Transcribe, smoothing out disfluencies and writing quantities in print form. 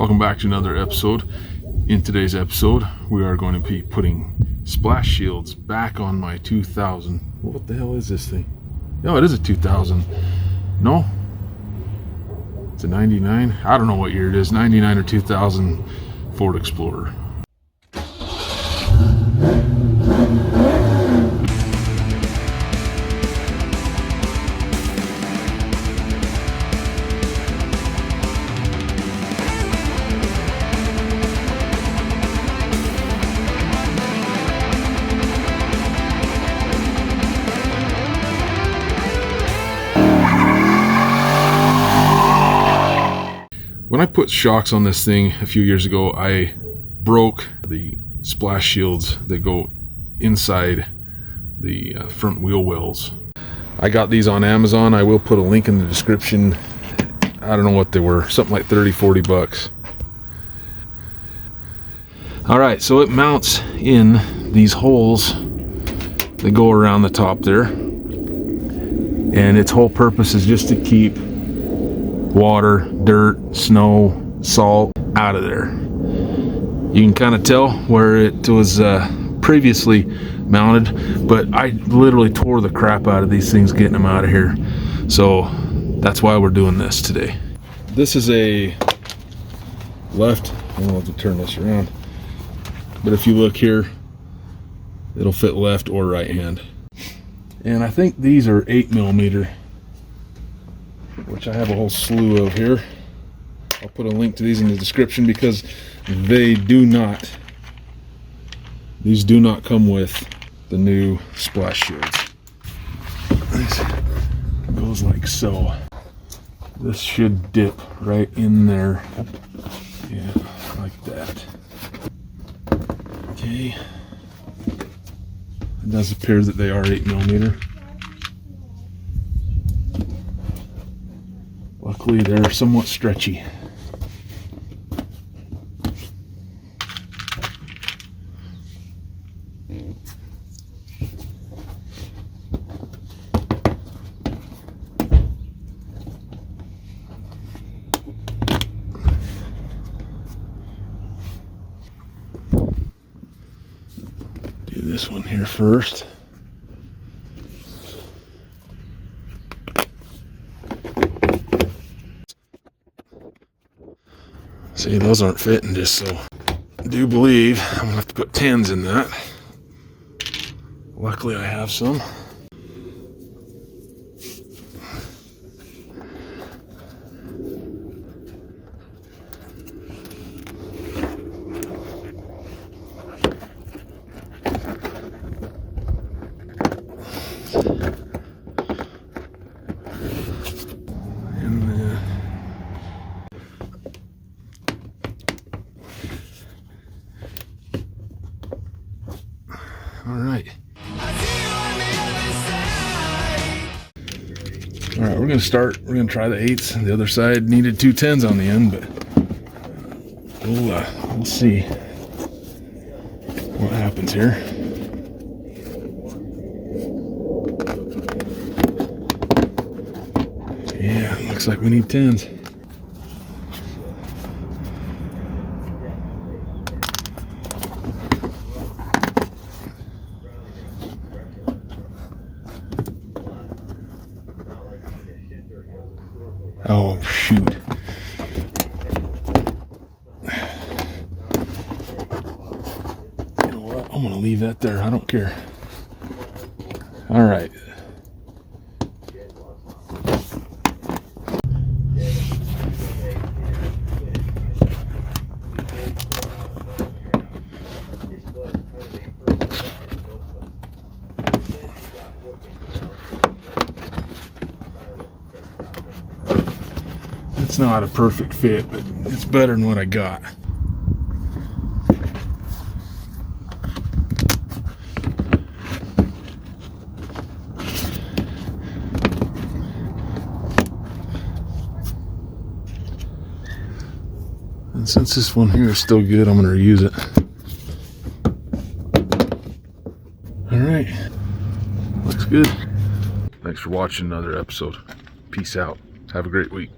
Welcome back to another episode. In today's episode, we are going to be putting splash shields back on my 2000. What the hell is this thing? No, it is a 2000. No, it's a 99. I don't know what year it is, 99 or 2000 Ford Explorer. When I put shocks on this thing a few years ago, I broke the splash shields that go inside the front wheel wells. I got these on Amazon. I will put a link in the description. I don't know what they were, something like 30-40 bucks. Alright, so it mounts in these holes that go around the top there, and its whole purpose is just to keep water, dirt, snow, salt out of there. You can kind of tell where it was previously mounted, but I literally tore the crap out of these things getting them out of here. So that's why we're doing this today. This is a left, I'll have to turn this around, but if you look here, it'll fit left or right hand. And I think these are 8mm, which I have a whole slew of here. I'll put a link to these in the description because these do not come with the new splash shields. This goes like so. This should dip right in there. Yeah, like that. Okay. It does appear that they are 8mm. Luckily, they're somewhat stretchy. Do this one here first. See, those aren't fitting just so. I do believe I'm gonna have to put 10s in that. Luckily I have some. Alright, we're going to try the 8s. The other side needed 2 10s on the end, but we'll see what happens here. Yeah, looks like we need 10s. Oh, shoot. You know what? I'm going to leave that there. I don't care. All right. It's not a perfect fit, but it's better than what I got. And since this one here is still good, I'm going to reuse it. All right, looks good. Thanks for watching another episode. Peace out. Have a great week.